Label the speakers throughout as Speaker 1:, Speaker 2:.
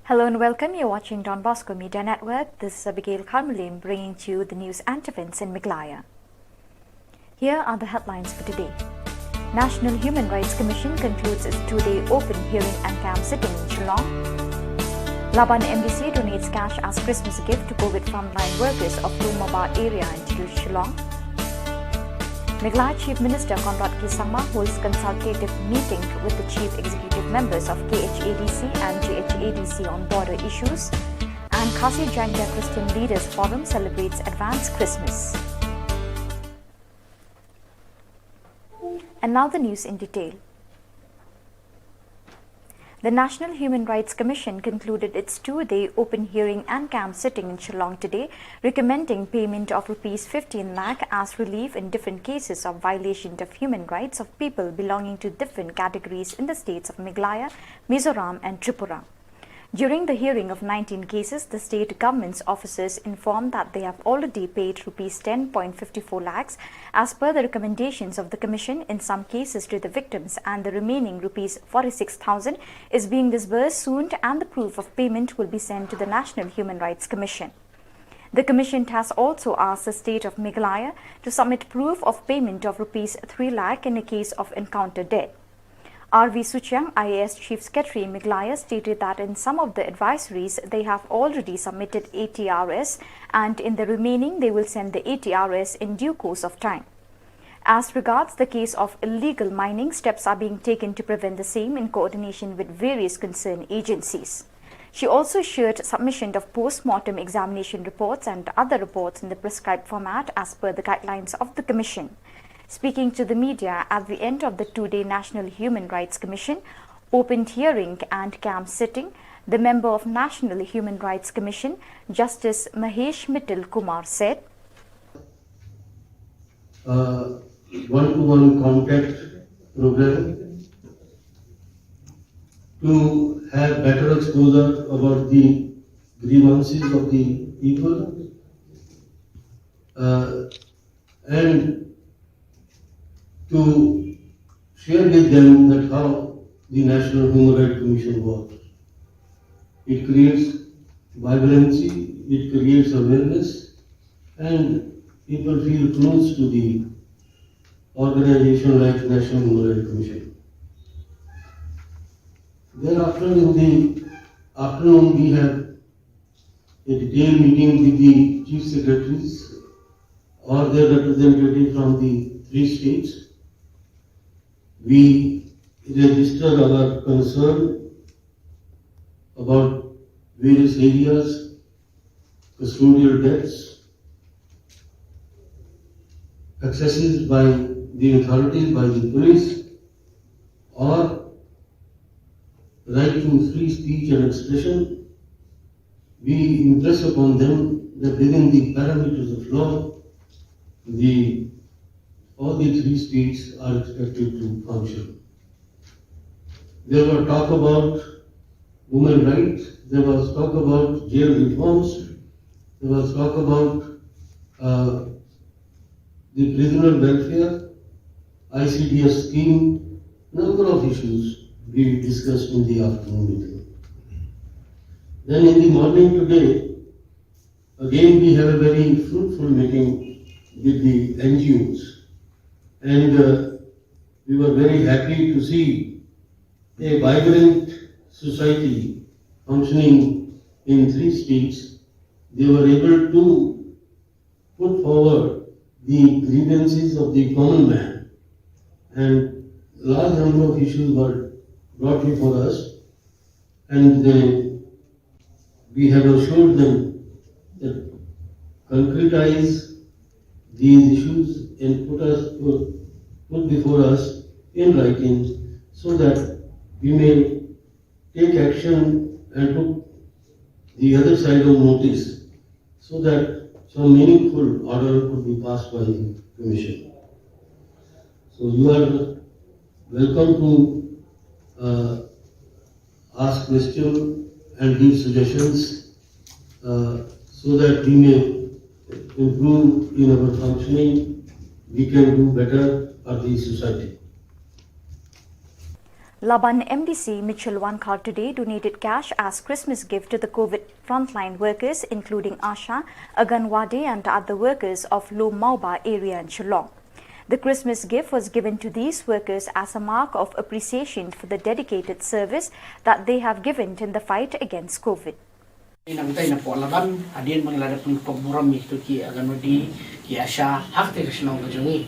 Speaker 1: Hello and welcome. You're watching Don Bosco Media Network. This is Abigail Carmelim bringing to you the news and events in Meghalaya. Here are the headlines for today. National Human Rights Commission concludes its two-day open hearing and camp sitting in Shillong. Laban MDC donates cash as Christmas gift to COVID frontline workers of Lumaba area in Shillong. Meghalaya Chief Minister Conrad Kisangma holds consultative meeting with the chief executive members of KHADC and GHADC on border issues. And Khasi Jangja Christian Leaders Forum celebrates advanced Christmas. And now the news in detail. The National Human Rights Commission concluded its two-day open hearing and camp sitting in Shillong today, recommending payment of ₹15 lakh as relief in different cases of violation of human rights of people belonging to different categories in the states of Meghalaya, Mizoram and Tripura. During the hearing of 19 cases, the state government's officers informed that they have already paid ₹10.54 lakhs as per the recommendations of the Commission in some cases to the victims, and the remaining ₹46,000 is being disbursed soon, and the proof of payment will be sent to the National Human Rights Commission. The Commission has also asked the state of Meghalaya to submit proof of payment of ₹3 lakh in a case of encounter death. R.V. Suchiang, IAS Chief Secretary Meghalaya, stated that in some of the advisories they have already submitted ATRS, and in the remaining they will send the ATRS in due course of time. As regards the case of illegal mining, steps are being taken to prevent the same in coordination with various concerned agencies. She also assured submission of post-mortem examination reports and other reports in the prescribed format as per the guidelines of the Commission. Speaking to the media at the end of the two-day National Human Rights Commission opened hearing and camp sitting, the member of National Human Rights Commission, Justice Mahesh Mittal Kumar, said,
Speaker 2: one-to-one contact program to have better exposure about the grievances of the people and to share with them that how the National Human Rights Commission works. It creates vibrancy, it creates awareness, and people feel close to the organization like National Human Rights Commission. Thereafter, in the afternoon, we have a detailed meeting with the chief secretaries or their representative from the 3 states. We register our concern about various areas, custodial deaths, excesses by the authorities, by the police, or right to free speech and expression. We impress upon them that within the parameters of law, all the 3 states are expected to function. There was talk about women rights, there was talk about jail reforms, there was talk about the prisoner welfare, ICDS scheme, number of issues we discussed in the afternoon meeting. Then in the morning today, again we have a very fruitful meeting with the NGOs. And we were very happy to see a vibrant society functioning in 3 states. They were able to put forward the grievances of the common man, and a large number of issues were brought before us, and we have assured them that concretize these issues and put before us in writing so that we may take action and put the other side of notice so that some meaningful order could be passed by the Commission. So you are welcome to ask questions and give suggestions so that we may improve in our functioning, we can do better for the society.
Speaker 1: Laban MDC Mitchell Wankar today donated cash as Christmas gift to the COVID frontline workers, including ASHA, Aganwadi and other workers of Low Mauba area in Shillong. The Christmas gift was given to these workers as a mark of appreciation for the dedicated service that they have given in the fight against COVID.
Speaker 3: Nangtai na po laban adien manglada pun pemburam itu ki Aganwadi ki ASHA hak te Shillong kajungi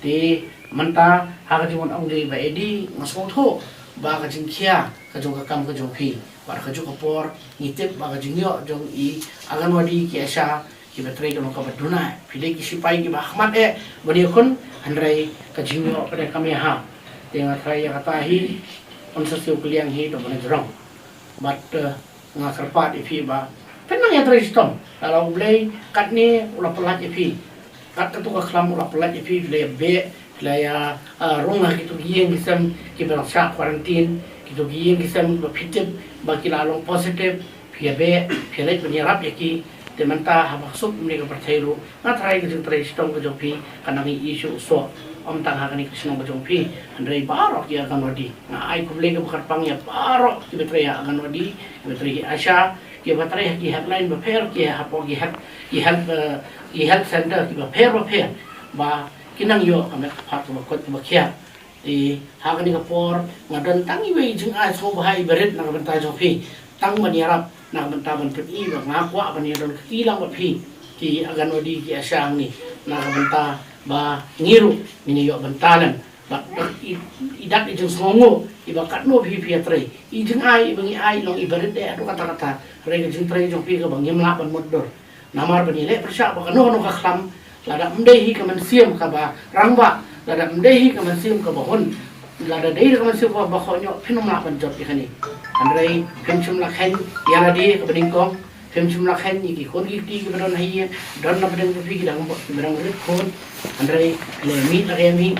Speaker 3: te manta hak jiwan angge ba edi masong tho ba kajing kia kajung kakam kajung pi ba kajung kapor ngitip ba kajing yo jong I Aganwadi ki ASHA ki batrai kono ka baduna pile ki sipai ki ba ahmad bani kun handrai kajing yo pada kami ha tenga trai kata hi on sosial kliang hi do bana jorong but ngakarpat ipi ba penang ya tristom kalau boleh kat ni ulah pelat ipi kat tu ka klam ulah pelat ipi le be laya runga gitu gieng gisam ki berasa quarantine gitu gieng gisam ba pitip ba kilalong positive pia be pia le penyerap yaki temanta habasuk mereka percaya ngatrai gitu tristom ke jopi kanangi isu so om tang hakani Krishna bajongpi andrei barok ya Aganwadi na ai kuble ke bukarpang ya barok ki betre ya Aganwadi ki betre ki ASHA ki betre ki headline ba pher ki hapo ki health center ki ba pher ba kinang yo ame phat ba kot ba khia di hakani ka por ngadon tangi we jing ai so bahai berit na benta jopi tang maniarap na benta ban pi ba ngakwa ban don kilang ba pi ki Aganwadi ki ASHA ni na benta ba ngiru mini yo bentalan ba idak ijeng songo iba katno pi tre ijeng ai bangi ai long ibaret de adu kata-kata rega jeng tre jong pi ka bang yemla ban modor namar bani le persya ba kano ka khlam lada mdehi ka mansiam ka ba rangba lada mdehi ka mansiam ka ba hon lada dei ka mansiam ka ba khonyo phinom la ban job ikani andrei phimchum la khain yala di ka beningkong phimchum la khain ni ki kon ki ti ka don hai don na bedeng pi ki dang bedang rit kon andrei le mi la mi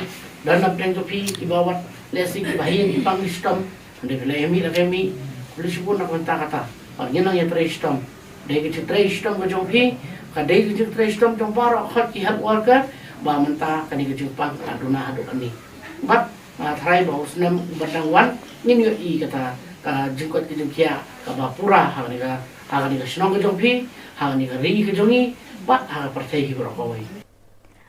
Speaker 3: dan na bedeng pi ki bawat le si ki bahin ki pang system andrei le mi la mi pulis pun nak mentah kata nyenang ya tristom dei ki tristom ko jong pi ka dei ki tristom jong paro khat ki health worker ba mentah kani ki pang aduna adu ani bat thai ba usnam badang wan nin yo I kata ka jingkot ki jingkia ka ba pura ha ni ka Shillong ke jongpi, hang ni ri ke jongi, bat hang percaya ki berokoi.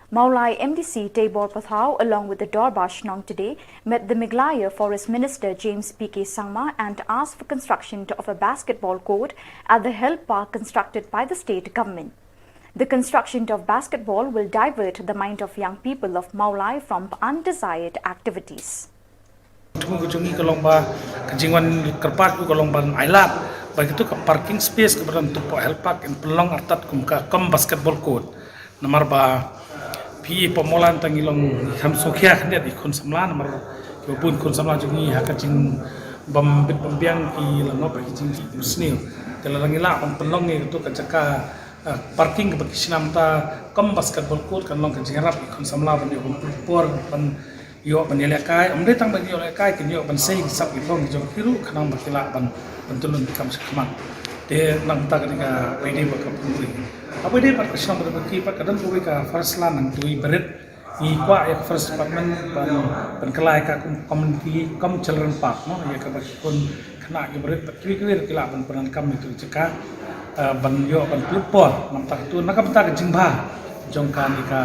Speaker 1: Meghalaya MDC Tabor Pathau, along with the Dorba Shillong today, met the Meghalaya Forest Minister James P.K. Sangma and asked for construction of a basketball court at the health park constructed by the state government. The construction of basketball will divert the mind of young people of Meghalaya from undesired activities.
Speaker 4: Tunggu jungi kalau ba kejingan kerpat ku kalau ban ailat begitu ke parking space kepada untuk health park in pelong artat kumka kom basketball court nomor ba pi pemolan tangilong ham sokia kan dia ikon samla nomor pun kon samla jungi hakajing bam bambiang ki lango pa kijing snil telalangila on pelong ni itu kacaka parking ke sinam ta kom basketball court kan long kejing rap ikon samla ban ikon por ban yo penilaian amde tang bagi oleh kai kinyo ban sei sap ifong jong kiru kanang bakila ban pentulun kam sekman de nang ta ka pede ba kapuri apa de par kasam ba ki pa kadam tuwi ka first lan nang tuwi berit I kwa ya first department ban kelai ka community kom children park no ya ka ba kon khana ki berit tuwi ki kila ban peran kam itu ceka ban yo ban plupor nang ta tu nak ta ka jingba jong kan ka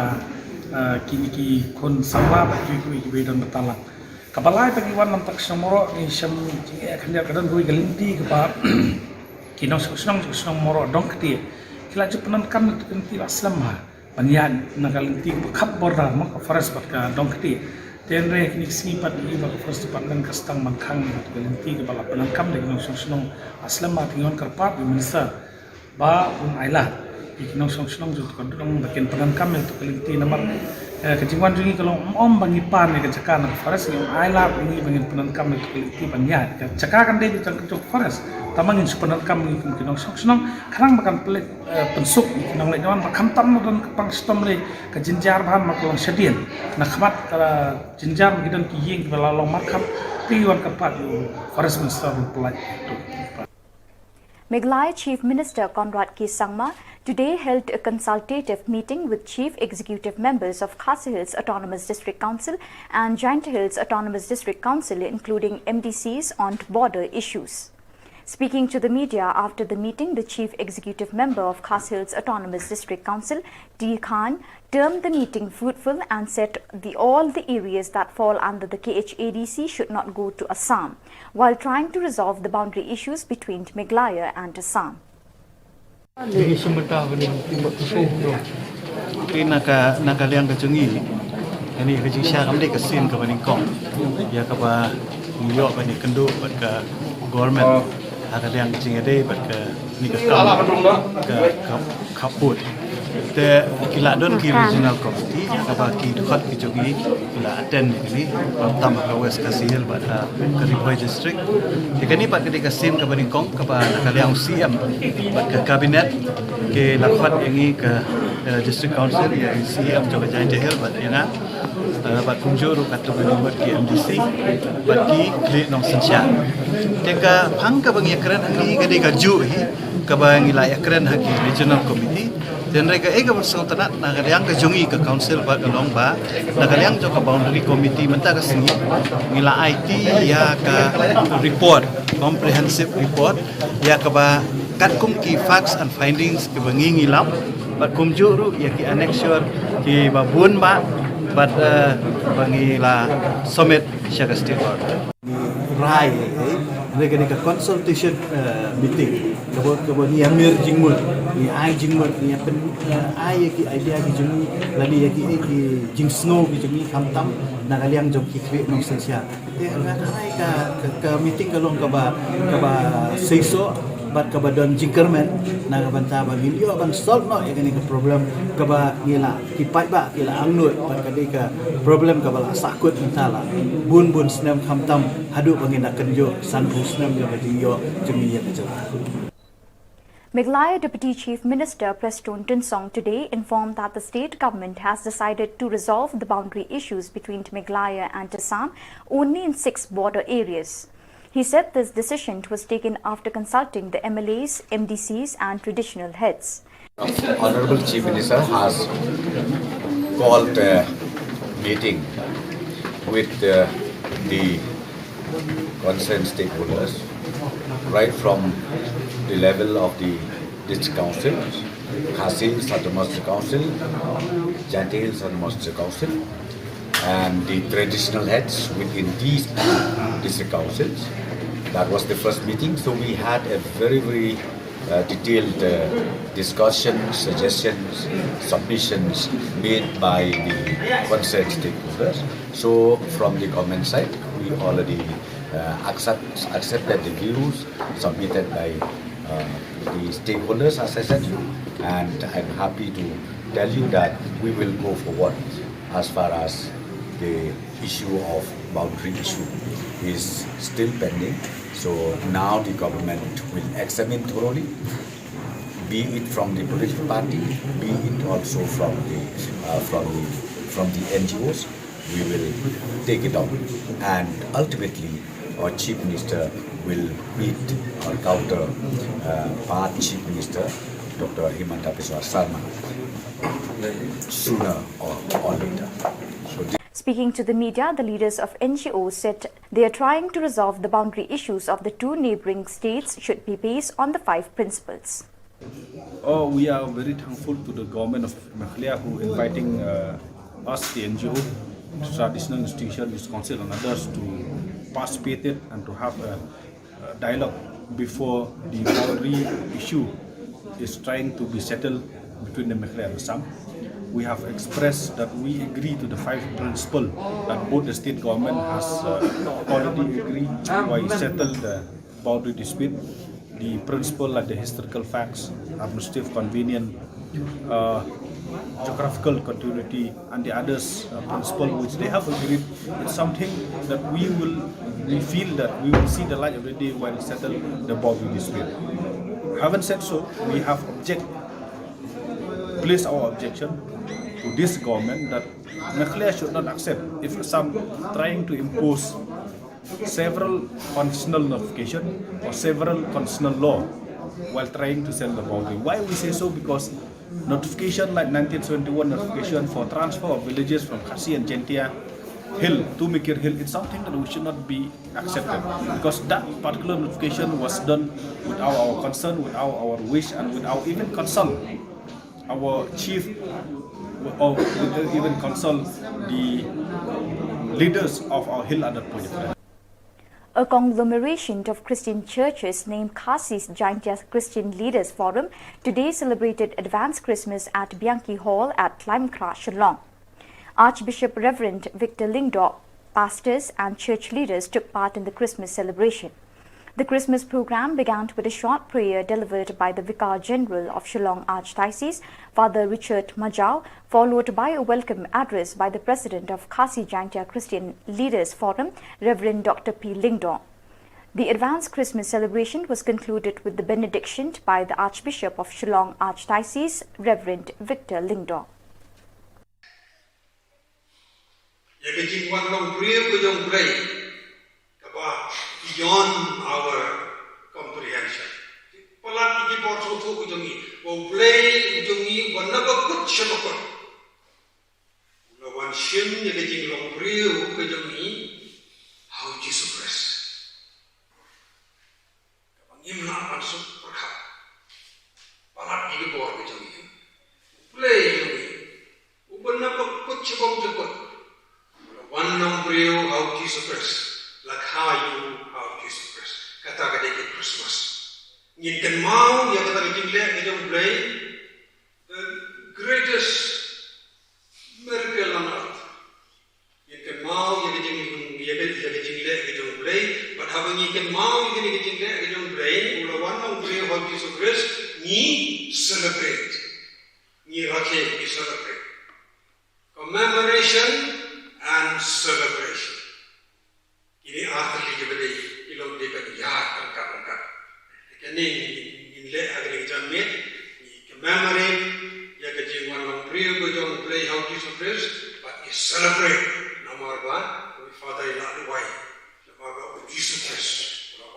Speaker 4: kini kon sama bagi kui dan betalang kapalai bagi wan nampak semoro ni sem akan dia kadang kui gelinti kepa kinong senang moro dong keti kila jupanan kam itu kenti aslam ha banyan nagalinti kap borda mak forest bat ka dong keti tenre kini sipat ni bak forest department kastang mankang itu gelinti kepala penangkam de kinong senang aslam ma tingon karpat minister ba ailat ikinong song jut kon dong bakin penangkam itu kelinti namar kejingwan jungi kalau bangi pan ni kecaka nak forest ni aila ini bangin penangkam itu kelinti banyak kecaka kan dia bicara kecok forest tamangin penangkam ni kinong song karang makan pelik pensuk kinong le jawan makam tam dan kepang stom le kejinjar bahan maklong sedien nak khamat kala jinjar gidan kiying kala long makam piwan kepat forest minister pelaj itu
Speaker 1: Meghalaya Chief Minister Conrad K. Sangma today held a consultative meeting with Chief Executive members of Khasi Hills Autonomous District Council and Giant Hills Autonomous District Council, including MDCs, on border issues. Speaking to the media after the meeting, the Chief Executive Member of Khasi Hills Autonomous District Council, D. Khan, termed the meeting fruitful and said all the areas that fall under the KHADC should not go to Assam, while trying to resolve the boundary issues between Meghalaya and Assam.
Speaker 5: Nakaliang kacungi, ini kacung syakam dek kesin ke paningkong, ya kapa New York panik kendu ke government, nakaliang kacung ada ke ni ke kaput, te kila don ki regional committee, kapa ki dekat kacungi kila attend ini, pertama ke West Kasil pada ke Ripoy district, jika ni pat kedik kesin ke paningkong, kapa nakaliang siam ke kabinet ke lakukan ini ke district council ya siam juga Giant Hill pada yang bat kunjur kata menurut ki MDC bat ki klik nong sensia teka phang ka bang yakran hangi gade ka ju hi ka bang ila yakran haki regional committee dan reka ega bersautana nagaliang ka jungi ka council ba kalong ba nagaliang jo ka boundary committee menta ka singi ngila IT ya ka report comprehensive report ya ka ba katkum ki facts and findings ke bangi ngilam bat kumjuru ya ki annexure ki babun ba bat bangi la summit syaga stakeholder rai mereka ni consultation meeting kebo ni amir jingmut ni ai jingmut ni pen ai ki idea ki jumi lali ya ki jing snow ki jumi kamtam nakaliang jom ki create nong sensia te ai ka meeting kalong ka ba seiso bat ka badon jingkermen na ka banta ba milio ban solve no ya ni ka problem ka ba ngila kipai ba kila anglut bat ka ka problem ka bala sakut mentala bun snem khamtam hadu bangina kenjo san snem ya badiyo jemi ya jala.
Speaker 1: Meghalaya Deputy Chief Minister Preston Tinsong today informed that the state government has decided to resolve the boundary issues between Meghalaya and Assam only in 6 border areas. He said this decision was taken after consulting the MLAs, MDCs and traditional heads.
Speaker 6: Honorable Chief Minister has called a meeting with the concerned stakeholders right from the level of the district council, Khasi Hills Autonomous District Council, Giant Hills Autonomous District Council, and the traditional heads within these district councils. That was the first meeting, so we had a very detailed discussion, suggestions, submissions made by the concerned stakeholders. So from the government side, we already accepted the views submitted by the stakeholders, as I said, and I'm happy to tell you that we will go forward as far as the issue of boundary issue is still pending. So now the government will examine thoroughly, be it from the political party, be it also from the NGOs. We will take it up, and ultimately our Chief Minister will meet our counterpart Chief Minister, Dr. Himanta Biswa Sarma, sooner or later.
Speaker 1: Speaking to the media, the leaders of NGOs said they are trying to resolve the boundary issues of the 2 neighbouring states should be based on the 5 principles.
Speaker 7: We are very thankful to the government of Meghalaya who inviting us, the NGO, traditional institutions, council and others to participate and to have a dialogue before the boundary issue is trying to be settled between the Meghalaya and Assam. We have expressed that we agree to the 5 principles that both the state government has already agreed why settle the boundary dispute. The principle like the historical facts, administrative convenience, geographical continuity, and the others principle which they have agreed. It's something that we feel that we will see the light of the day while settle the boundary dispute. Having said so, we have placed our objection to this government that Meghalaya should not accept if some trying to impose several constitutional notification or several constitutional law while trying to sell the boundary. Why we say so? Because notification like 1971 notification for transfer of villages from Khasi and Gentia Hill to Mikir Hill, it's something that we should not be accepted, because that particular notification was done without our concern, without our wish, and without even consult our chief, or without even consult the leaders of our hill at that point of time.
Speaker 1: A conglomeration of Christian churches named Khasi's Jaintia Christian Leaders Forum today celebrated Advanced Christmas at Bianchi Hall at Limekra, Shillong. Archbishop Reverend Victor Lingdo, pastors and church leaders took part in the Christmas celebration. The Christmas program began with a short prayer delivered by the Vicar General of Shillong Archdiocese, Father Richard Majau, followed by a welcome address by the President of Khasi Jaintia Christian Leaders Forum, Reverend Dr. P. Lingdo. The Advanced Christmas celebration was concluded with the benediction by the Archbishop of Shillong Archdiocese, Reverend Victor Lingdo.
Speaker 8: Beyond our comprehension. Palat iki bor sotu ujongi, wo play ujongi wanaba kut shabakut. Lawan shim ye gejing long priu ujongi how Jesus Christ. Kapangim na mansuk perkha. Palat iki bor ujongi. Play ujongi. Wanaba kut shabakut. Lawan long priu how Jesus Christ. Lakhayu how Jesus Christ. Kata kata Christmas. Ngin kan mau yang kata kita ngejong play the greatest miracle on earth. Ngin kan mau yang ngejong play, but having ngin kan mau yang ngejong play, ulawan ang play how Jesus Christ ni celebrate, ni rakhe ni celebrate. Commemoration and celebration. Ini arti kepada ilmu dekat angkat. Kini le agak jamit, commemorate, ya kerja orang priu berjong play how Jesus Christ, but is celebrate. Nomor dua, Father ilah luai, nomor Jesus Christ.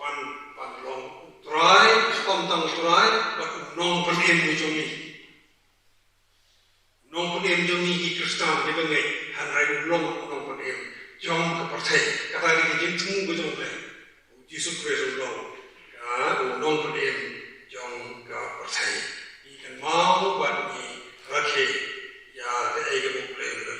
Speaker 8: One long try, tang try, but non penem berjong ni. Non penem berjong ni Kristen dia bengai, hanrai long non penem. Jom ke partai, kata dia jeng tung berjong play, Jesus Christ long. Non penem jong ke partai. Ikan mau buat ni rakhe ya the ego play betul.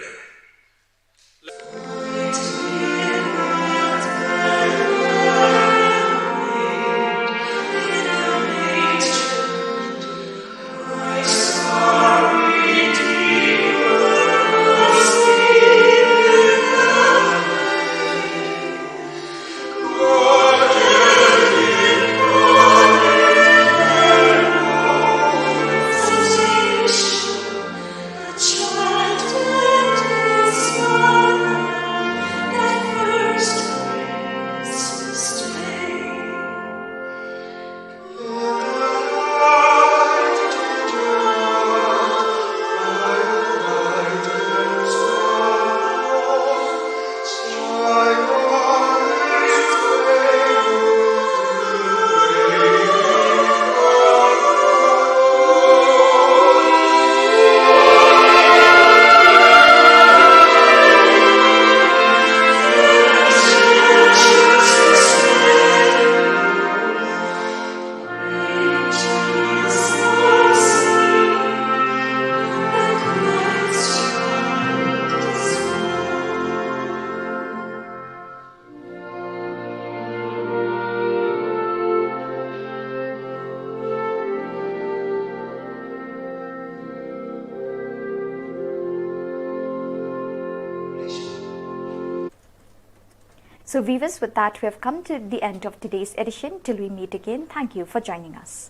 Speaker 1: So viewers, with that we have come to the end of today's edition. Till we meet again, thank you for joining us.